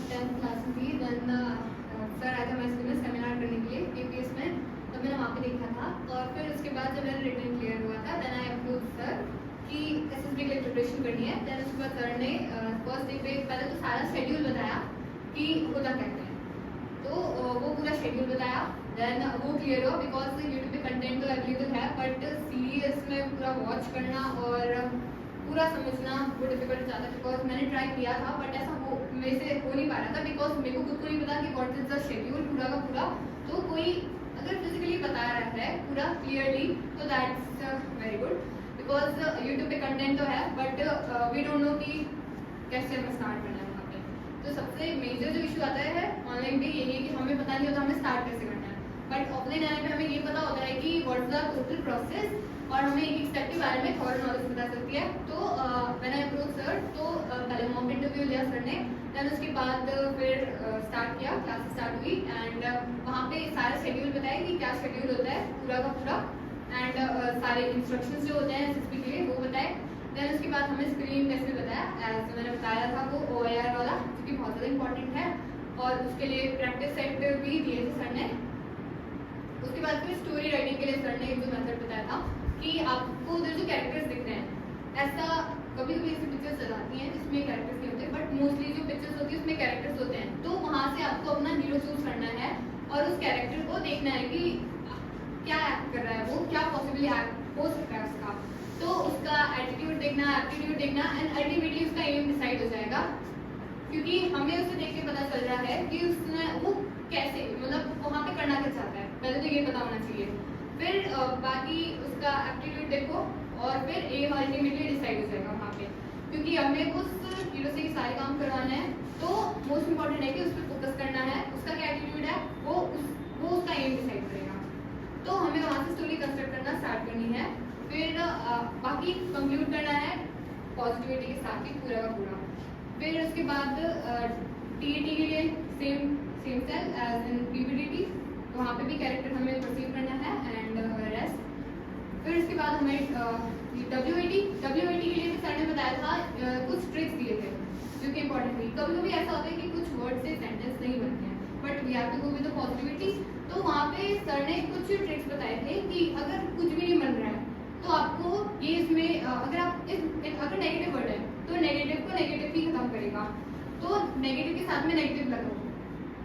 10th class में थी then sir आया था हमारे स्कूल में सेमिनार करने के लिए केपीएस में, तो मैंने वहाँ पे देखा था। और फिर उसके बाद जब मेरा रिटर्न क्लियर हुआ था देन आई अप्रोच सर कि एसएसबी के लिए प्रिपरेशन करनी है। देन उसके बाद सर ने फर्स्ट डे पे पहले तो सारा शेड्यूल बताया कि होता क्या है, तो वो पूरा शेड्यूल बताया। देन वो क्लियर हुआ बिकॉज यूट्यूब पे कंटेंट तो अवेलेबल है बट सीरियस में पूरा वॉच करना और पूरा समझना वो डिफिकल्ट हो जाता है। बिकॉज मैंने ट्राई किया था बट ऐसा वो मेरे से हो नहीं पा रहा था बिकॉज मेरे को खुद को नहीं पता कि व्हाट इज द शेड्यूल पूरा का पूरा। तो कोई अगर फिजिकली बता रहा है पूरा क्लियरली तो that's very good because YouTube पे कंटेंट तो है बट वी डोंट नो कि कैसे हमें स्टार्ट करना है वहाँ पे। तो सबसे मेजर जो इशू आता है ऑनलाइन पे यही है कि हमें पता नहीं होता हमें स्टार्ट कैसे करना है, बट ऑफलाइन आने पे हमें ये पता होता है कि what is the total process और हमें एक स्टेप के बारे में थोड़ा नॉलेज बता सकती है। तो व्हेन आई अप्रोच सर तो पहले मॉक इंटरव्यू लिया सर ने, देन उसके बाद फिर स्टार्ट किया, क्लास स्टार्ट हुई एंड वहाँ पे सारा शेड्यूल बताया कि क्या शेड्यूल होता है पूरा का पूरा एंड सारे इंस्ट्रक्शंस जो होते हैं एसएसबी के लिए वो बताए। देन उसके बाद हमें स्क्रीन टेस्ट भी बताया एज मैंने बताया था वो OIR वाला जो कि बहुत ज़्यादा इंपॉर्टेंट है और उसके लिए प्रैक्टिस सेट भी दिए थे सर ने। उसके बाद फिर स्टोरी राइटिंग के लिए सर ने एक जो मेथड बताया था कि आपको उधर जो कैरेक्टर्स दिख रहे हैं ऐसा कभी कभी ऐसी पिक्चर्स चलाती हैं जिसमें कैरेक्टर्स नहीं होते बट मोस्टली जो पिक्चर्स होती है उसमें कैरेक्टर्स होते हैं। तो वहाँ से आपको अपना हीरो चूज करना है और उस कैरेक्टर को देखना है कि क्या एक्ट कर रहा है वो, क्या पॉसिबली एक्ट हो सकता है उसका। तो उसका एटीट्यूड देखना, एप्टीट्यूड देखना एंड अल्टीमेटली उसका एम डिसाइड हो जाएगा क्योंकि हमें उसे देख के पता चल रहा है कि उसने वो कैसे मतलब वहाँ पे करना क्या चाहता है, पहले तो ये पता होना चाहिए। फिर बाकी उसका एप्टीट्यूड देखो और फिर एम अल्टीमेटली डिसाइड हो जाएगा वहाँ पे क्योंकि हमें उस हीरो से सारे काम करवाना है। तो मोस्ट इम्पॉर्टेंट है कि उस पर फोकस करना है, उसका क्या एटीट्यूड है वो उसका एम डिसाइड करेगा। तो हमें वहाँ से स्टोरी कंस्ट्रक्ट करना स्टार्ट करनी है, फिर बाकी कंक्लूड करना है पॉजिटिविटी के साथ ही पूरा का पूरा। फिर उसके बाद TAT के लिए same cell as in PPTT, वहाँ पे भी कैरेक्टर हमें परसीव करना है एंड रेस्ट। फिर उसके बाद हमें WAT के लिए भी सर ने बताया था कुछ ट्रिक्स दिए थे जो कि इंपॉर्टेंट थी। कभी कभी ऐसा होता है कि कुछ वर्ड से सेंटेंस नहीं बनते हैं but we have to go with the positivity. तो वहाँ पे सर ने कुछ ट्रिक्स बताए थे कि अगर कुछ भी नहीं बन रहा है तो आपको ये इसमें अगर आप अगर नेगेटिव वर्ड है तो नेगेटिव को नेगेटिव ही खत्म करेगा, तो नेगेटिव के साथ में नेगेटिव लगाओ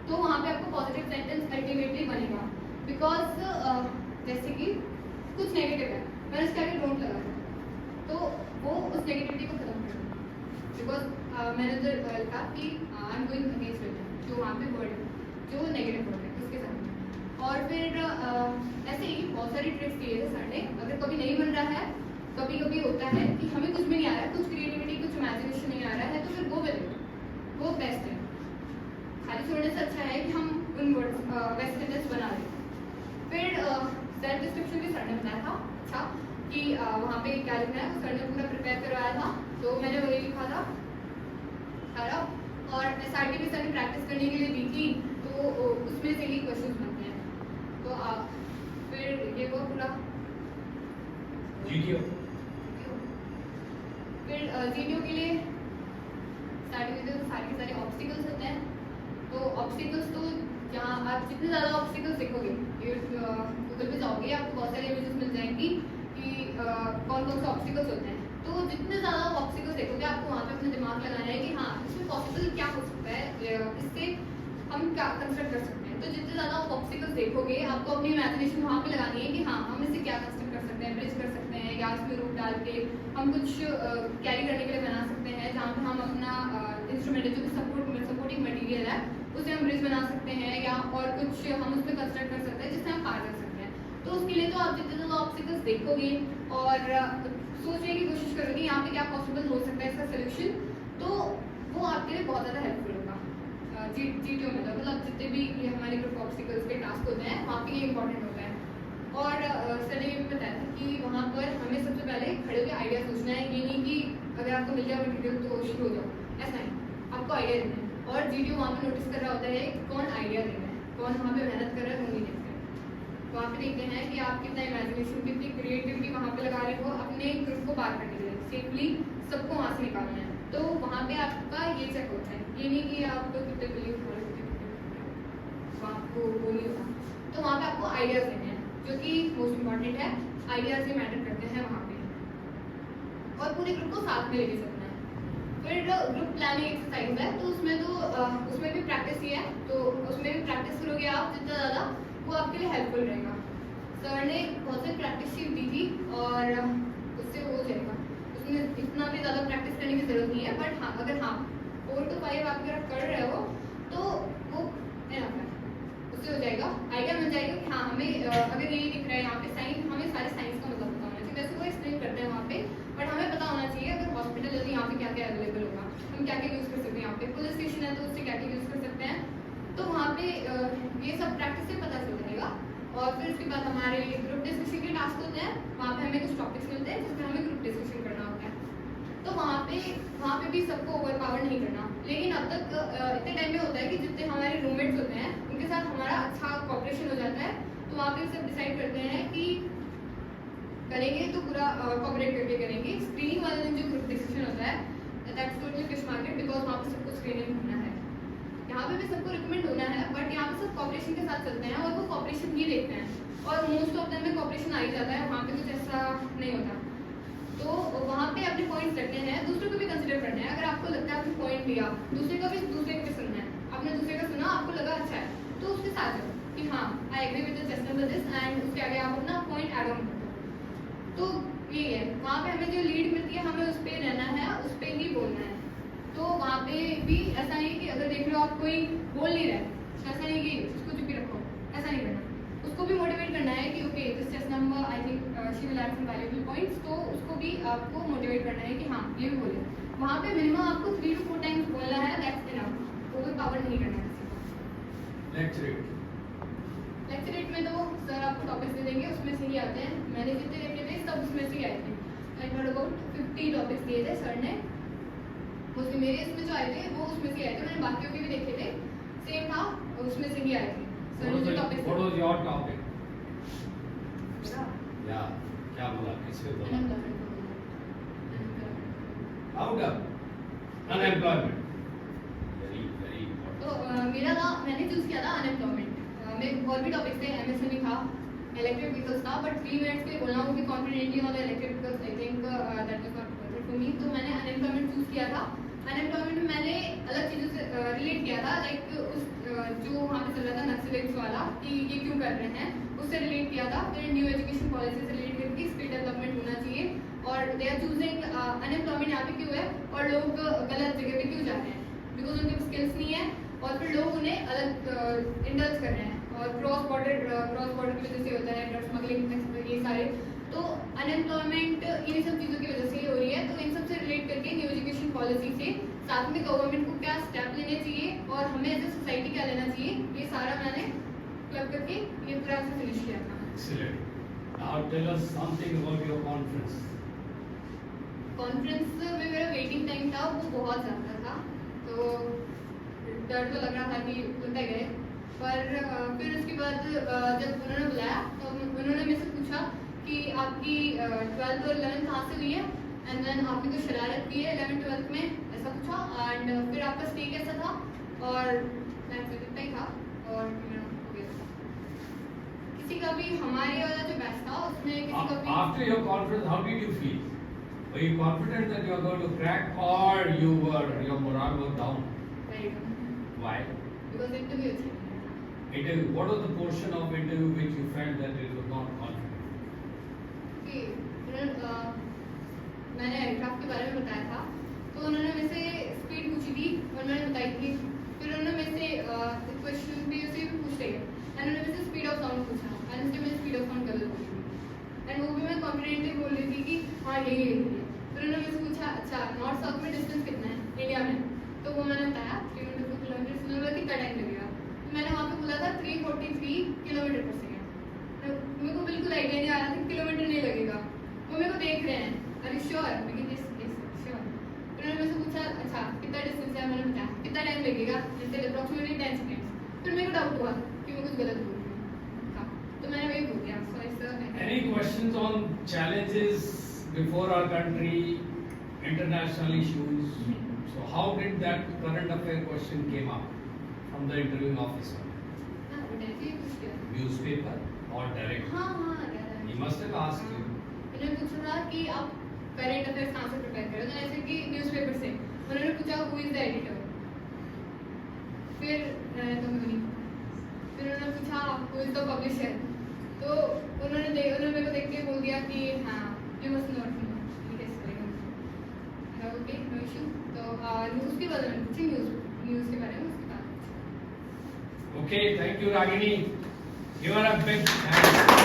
तो वहाँ पे आपको पॉजिटिव सेंटेंस अल्टीमेटली बनेगा। बिकॉज जैसे कि कुछ नेगेटिव है मैंने उसके आगे डोंट लगा तो वो उस नेगेटिविटी को खत्म करेगा। बिकॉज मैंने जो लिखा कि I am going against it जो वहाँ पे वर्ड है जो नेगेटिव वर्ड है उसके साथ में। और फिर ऐसे ही बहुत सारी ट्रिक्स दिए थे सर ने। अगर कभी नहीं बन रहा है, कभी कभी होता है कि हमें कुछ भी नहीं आ रहा है, कुछ क्रिएटिविटी कुछ इमेजिनेशन नहीं आ रहा है, तो फिर गो विद इट, वो बेस्ट है। खाली छोड़ने से अच्छा है कि हम उन वर्ड्स वैसे सेंटेंस बना लें। फिर सेल्फ डिस्क्रिप्शन भी सर ने बताया था अच्छा कि वहाँ पे क्या लिखना है, सर ने पूरा प्रिपेयर करवाया था तो मैंने वही लिखा था सारा। और SRT भी सर ने प्रैक्टिस करने के लिए दी थी तो उसमें से ही क्वेश्चन बनते हैं। तो फिर ये वो पूरा GTO फिर GTO के लिए स्टार्टिंग में तो सारे ऑब्स्टिकल्स होते हैं। तो ऑब्स्टिकल्स तो जहाँ आप जितने ज़्यादा ऑब्स्टिकल्स देखोगे गूगल पे जाओगे आपको बहुत सारी इमेजेस मिल जाएंगी कि कौन कौन से ऑब्स्टिकल्स होते हैं। तो जितने ज़्यादा ऑब्स्टिकल्स देखोगे आपको वहाँ पे अपना दिमाग लगाना है कि हाँ इसमें पॉसिबल क्या हो सकता है, इससे हम क्या कंस्ट्रक्ट कर सकते हैं। तो जितने ज़्यादा ऑब्स्टिकल्स देखोगे आपको अपनी इमेजिनेशन वहाँ पे लगानी है कि हाँ हम इससे क्या कंस्ट्रक्ट कर सकते हैं, ब्रिज कर सकते हैं या इसमें रूप डाल के हम कुछ कैरी करने के लिए बना सकते हैं जहाँ पे हम अपना इंस्ट्रूमेंट जो कि सपोर्टिंग मटेरियल है उसे हम ब्रिज बना सकते हैं या और कुछ हम उसमें कंस्ट्रक्ट कर सकते हैं जिससे हम पार कर सकते हैं। तो उसके लिए तो आप जितने ज़्यादा ऑब्स्टिकल्स देखोगे और सोचने की कोशिश करोगे यहाँ पे क्या पॉसिबल हो सकता है इसका सोल्यूशन, तो वो आपके लिए बहुत ज़्यादा हेल्पफुल होगा। GTO में मतलब जितने भी ये हमारे ग्रुप ऑब्स्टिकल्स के टास्क होते हैं वहाँ पे ये इंपॉर्टेंट होता है। और सर ने ये भी बताया था कि वहाँ पर हमें सबसे पहले खड़े होकर आइडिया सोचना है, ये नहीं कि अगर आपको मिल जाए मटीरियल तो शुरू हो जाओ, ऐसा नहीं, आपको आइडिया देना है। और GTO वहाँ पे नोटिस कर रहा होता है कौन आइडिया दे रहा है, कौन वहाँ पे मेहनत कर रहा है वो नहीं देखते हैं। वहाँ पे देखते हैं कि आप कितना इमेजिनेशन कितनी क्रिएटिविटी वहाँ पे लगा रहे हो अपने ग्रुप को पार करने के लिए, सेफली सबको वहाँ से निकालना है। तो वहाँ पे आपका ये चेक होता है, ये नहीं कि आप कितने बिलीव हो रहे हो, आपको वो नहीं होगा। तो वहाँ पे आपको आइडियाज देने हैं, जो कि मोस्ट इम्पॉर्टेंट है, आइडियाज ही मैटर करते हैं वहाँ पे, और पूरे ग्रुप को साथ में लेके चलना है। फिर ग्रुप प्लानिंग एक्सरसाइज है, तो उसमें भी प्रैक्टिस ही है, तो उसमें भी प्रैक्टिस करोगे आप जितना ज़्यादा, वो आपके लिए हेल्पफुल रहेगा। सर ने बहुत सारी प्रैक्टिस शीट दी थी और उससे हो जाएगा, उसमें इतना भी ज़्यादा प्रैक्टिस करने की ज़रूरत नहीं है, बट हाँ अगर 4 to 5 आप अगर कर रहे हो तो वो एनफ है, उससे हो जाएगा, आइडिया मिल जाएगा कि हाँ हमें अगर यही दिख रहा है यहाँ पे साइंस, हमें सारे साइंस का मतलब पता होना चाहिए। वैसे वो एक्सप्लेन करते हैं वहाँ पे, बट हमें पता होना चाहिए अगर हॉस्पिटल है तो यहाँ पे क्या क्या अवेलेबल होगा, हम क्या क्या यूज़ कर सकते हैं, यहाँ पे पुलिस स्टेशन है तो उससे क्या क्या यूज़ कर सकते हैं। तो वहाँ पे ये सब प्रैक्टिस से पता चल जाएगा। और फिर उसके बाद हमारे ग्रुप डिस्कशन के टास्क होते हैं, वहाँ पे हमें कुछ टॉपिक्स मिलते हैं जिसमें हमें ग्रुप डिस्कशन करना होता है। तो वहाँ पे भी सबको ओवरपावर नहीं करना, लेकिन अब तक इतने टाइम में होता है कि जितने हमारे रूममेट्स होते हैं उनके साथ हमारा अच्छा कॉपरेशन हो जाता है, तो वहाँ पे सब डिसाइड करते हैं कि करेंगे तो पूरा कॉपरेट करके करेंगे। स्क्रीनिंग वाले दिन जो ग्रुप डिस्कशन होता है, that's totally fish market, because वहाँ पे सबको स्क्रीनिंग होना है, यहाँ पे भी सबको रिकमेंड होना है, बट यहाँ पे सब कॉपरेशन के साथ चलते हैं और वो कॉपरेशन ही देखते हैं, और मोस्ट ऑफ टाइम में कॉपरेशन आ ही जाता है, वहाँ पे कुछ ऐसा नहीं होता। तो वहाँ पे अपने पॉइंट्स रखने हैं, दूसरे को भी कंसिडर करना है। अगर आपको लगता है आपने पॉइंट दिया, दूसरे को भी सुनना है, आपने दूसरे का सुना, आपको लगा अच्छा है, तो उसके साथ जाओ कि हाँ I agree with this, and उसके आगे आप अपना पॉइंट ऐड ऑन कर दो। तो ये है, वहाँ पे हमें जो लीड मिलती है हमें उस पर रहना है, उस पर ही बोलना है। तो वहाँ पे भी ऐसा नहीं कि अगर देख लो आप कोई बोल नहीं रहा है, ऐसा नहीं कि उसको चुप ही रखो, ऐसा नहीं करना, उसको भी मोटिवेट करना है कि okay this test number I think she will have some valuable points, तो उसको भी आपको मोटिवेट करना है कि हाँ ये भी बोले। वहाँ पे मिनिमम आपको 3 to 4 टाइम्स बोलना है, दैट्स इनफ, ओवरपावर नहीं करना है किसी को। लेक्चरेट में तो सर आपको टॉपिक्स दे देंगे, उसमें से ही आते हैं, मैंने जितने देखे थे सब उसमें से ही आए थे। आई नॉट अबाउट 50 टॉपिक्स दिए थे सर ने, मोस्टली मेरे इसमें जो आए थे वो उसमें से आए थे, मैंने बाकियों के भी देखे थे, सेम था, उसमें से ही आए थे सर ने जो topics. What was your topic? Yeah, क्या बोला, किससे बोला? Unemployment. Very important. तो मेरा था, मैंने चूज किया था अनएम्प्लॉयमेंट, में और भी टॉपिक्स थे, एमएसएमई था, इलेक्ट्रिक व्हीकल्स था, बट 3 मिनट्स के लिए बोलना वो भी confidently on electric vehicles, I think that was not perfect for me, तो मैंने अनएम्प्लॉयमेंट चूज किया था। अनएम्प्लॉयमेंट में मैंने अलग चीज़ों से रिलेट किया था, लाइक उस जो वहाँ पे चल रहा था नक्सलाइट्स वाला कि ये क्यों कर रहे हैं, उससे रिलेट किया था। फिर न्यू एजुकेशन पॉलिसी से रिलेट करके स्किल डेवलपमेंट होना चाहिए, और दे आर चूजिंग अनएम्प्लॉयमेंट यहाँ पे क्यों है और लोग गलत जगह पे क्यों जा रहे हैं, बिकॉज उनके स्किल्स नहीं है और फिर लोग उन्हें अलग इंडल्ज कर रहे हैं, और क्रॉस बॉर्डर की वजह से होता है, ड्रग स्मगलिंग, ये सारे। तो अनएम्प्लॉयमेंट इन सब चीज़ों की वजह से ही हो रही है, तो इन सब से रिलेट करके न्यू एजुकेशन पॉलिसी से साथ में गवर्नमेंट को क्या स्टेप लेने चाहिए और हमें एज ए सोसाइटी क्या लेना चाहिए, ये सारा मैंने क्लब करके ये पूरा से फिनिश किया था। Excellent. Now tell us something about your conference. Conference में मेरा वेटिंग टाइम था वो बहुत ज़्यादा था, तो डर तो लग रहा था कि उतर गए, पर फिर उसके बाद जब उन्होंने बुलाया तो उन्होंने मेरे से पूछा कि आपकी 12th और 11th कहाँ से हुई है, एंड देन आपने कोई शरारत की है 11th 12th में, ऐसा पूछा, एंड फिर आपका स्टे कैसा था, और इतना ही था, और हो गया था। किसी का भी हमारे वाला जो बैच था उसमें किसी का भी After your conference, how did you feel? Were you confident that you are going to crack, or your morale was down? very good, Why? because interview अच्छी नहीं था। Interview. What was the portion of interview which you felt that it was not confident? मैंने aircraft के बारे में बताया था, तो उन्होंने मेरे से स्पीड पूछी थी और मैंने बताई थी, फिर उन्होंने मेरे से क्वेश्चन भी उसे भी पूछ रहे हैं, एंड उन्होंने मेरे से स्पीड ऑफ साउंड पूछा, एंड उसके मैंने स्पीड ऑफ साउंड गलत पूछी, एंड वो भी मैं कॉन्फिडेंटली बोल रही थी कि हाँ यही है। फिर उन्होंने मेरे से पूछा अच्छा नॉर्थ साउथ में डिस्टेंस कितना है इंडिया में, तो वो मैंने बताया 324 किलोमीटर, उन्होंने बोला कितना टाइम लगेगा, तो मैंने वहाँ पे बोला था 343 किलोमीटर पर सेकेंड, मेरे को बिल्कुल आइडिया नहीं आ रहा था किलोमीटर नहीं लगेगा, वो मेरे को देख रहे हैं, अरे श्योर, लेकिन श्योर। फिर उन्होंने मुझसे पूछा अच्छा कितना डिस्टेंस है, मैंने बताया कितना टाइम लगेगा, जैसे अप्रॉक्सीमेटली 10 सेकेंड्स। फिर मेरे को डाउट हुआ कि मैं कुछ गलत बोल रही हूँ, हाँ, तो मैंने वही बोल दिया sorry sir. Any questions on challenges before our country, international issues? So how did that current affair question came up from the interviewing officer? हाँ वो डायरेक्टली पूछ लिया Newspaper or direct? हाँ हाँ याद है He must have asked you. इन्होंने पूछा था कि आप करंट अफेयर्स कहाँ से प्रिपेयर करो तो ऐसे कि न्यूज़पेपर से उन्होंने पूछा हु इज द एडिटर फिर तो नहीं फिर उन्होंने पूछा हु इज द पब्लिशर तो उन्होंने मेरे को देख के बोल दिया कि हाँ you must not no test करेंगे ओके नो इशू तो न्यूज़ के बारे में पूछे न्यूज़ के बारे में उसके बाद Okay, thank you, Ragini. Give her a big hand.